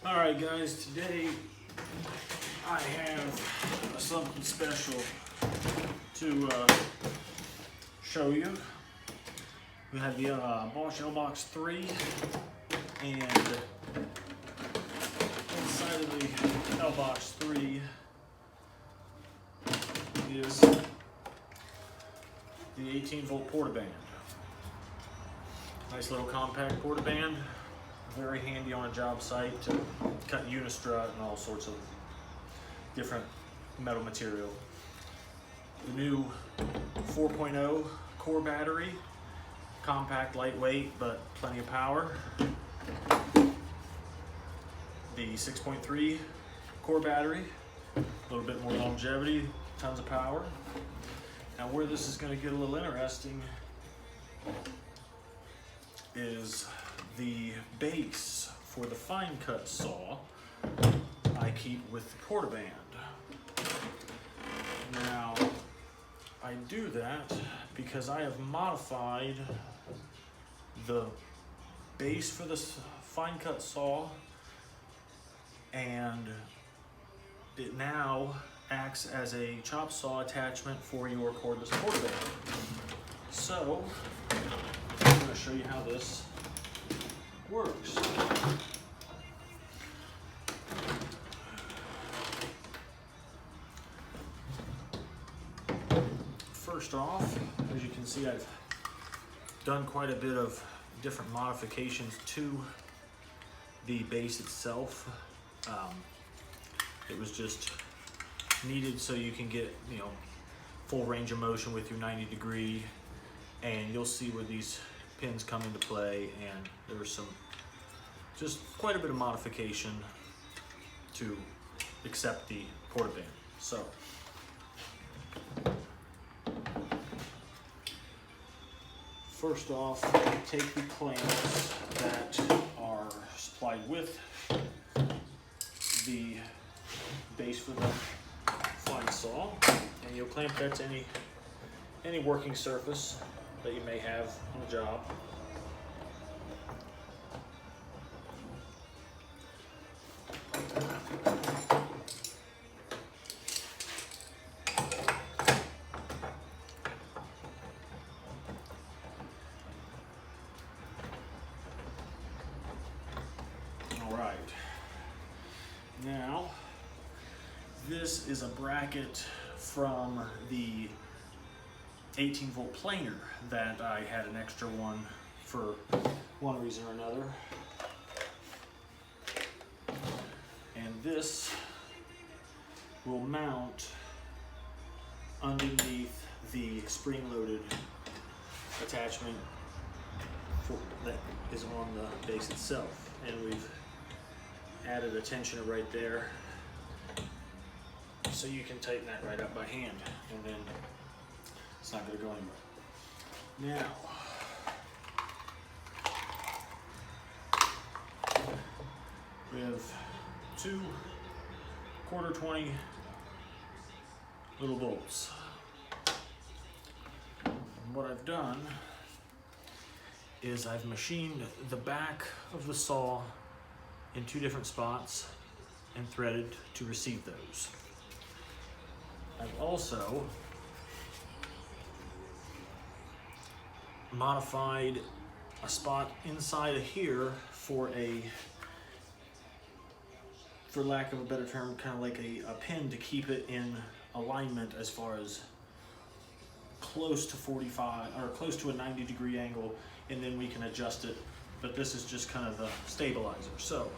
Alright guys, today I have something special to show you. We have the Bosch Box 3, and inside of the Box 3 is the 18-volt portaband. Nice little compact portaband. Very handy on a job site to cut unistrut and all sorts of different metal material. The new 4.0 core battery, compact, lightweight, but plenty of power. The 6.3 core battery, a little bit more longevity, tons of power. Now where this is going to get a little interesting is the base for the fine cut saw I keep with the portaband. Now, I do that because I have modified the base for this fine cut saw, and it now acts as a chop saw attachment for your cordless portaband. So, I'm going to show you how this works. First off, as you can see, I've done quite a bit of different modifications to the base itself. It was just needed so you can get, full range of motion with your 90-degree, and you'll see where these pins come into play, and there was just quite a bit of modification to accept the portaband. So, first off, take the clamps that are supplied with the base for the fine saw, and you'll clamp that to any working surface that you may have on the job. All right. Now, this is a bracket from the 18-volt planer that I had an extra one for one reason or another. And this will mount underneath the spring-loaded attachment that is on the base itself. And we've added a tensioner right there, so you can tighten that right up by hand, and then it's not going to go anywhere. Now, we have two 1/4-20 little bolts. And what I've done is I've machined the back of the saw in two different spots and threaded to receive those. I've also modified a spot inside of here for lack of a better term, kind of like a pin to keep it in alignment as far as close to 45 or close to a 90-degree angle, and then we can adjust it. But this is just kind of the stabilizer. So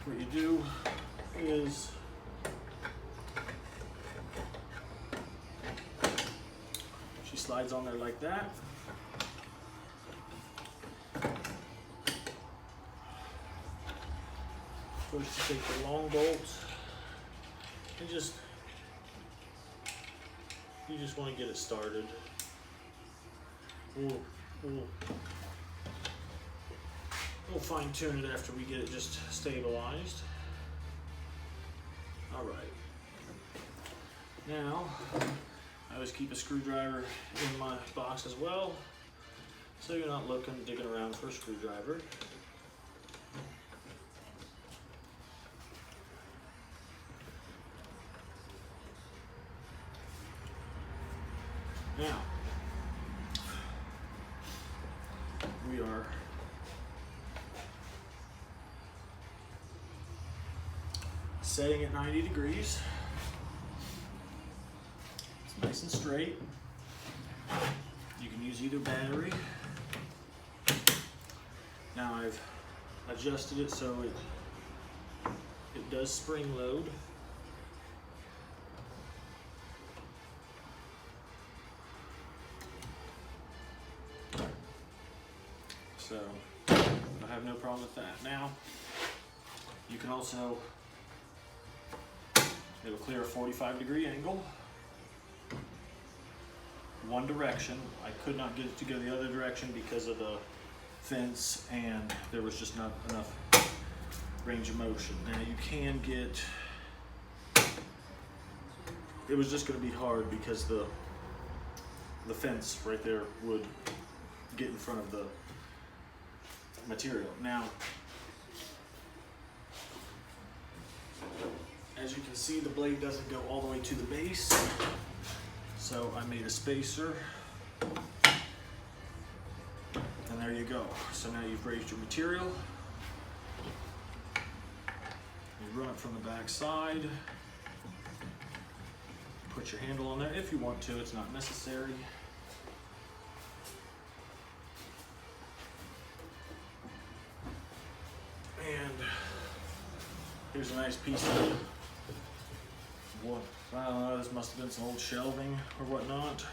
what you do is she slides on there like that. First, you take the long bolts and you just want to get it started. We'll fine tune it after we get it just stabilized. All right. Now, I always keep a screwdriver in my box as well, so you're not digging around for a screwdriver. setting at 90 degrees. It's nice and straight. You can use either battery. Now I've adjusted it so it does spring load. So I have no problem with that. Now you can also, it'll clear a 45-degree angle. One direction. I could not get it to go the other direction because of the fence and there was just not enough range of motion. Now you can get, it was just going to be hard because the fence right there would get in front of the material. Now, as you can see, the blade doesn't go all the way to the base, so I made a spacer, and there you go. So now you've raised your material. You run it from the back side, put your handle on there if you want to, it's not necessary. And here's a nice piece of what, I don't know, this must have been some old shelving or whatnot.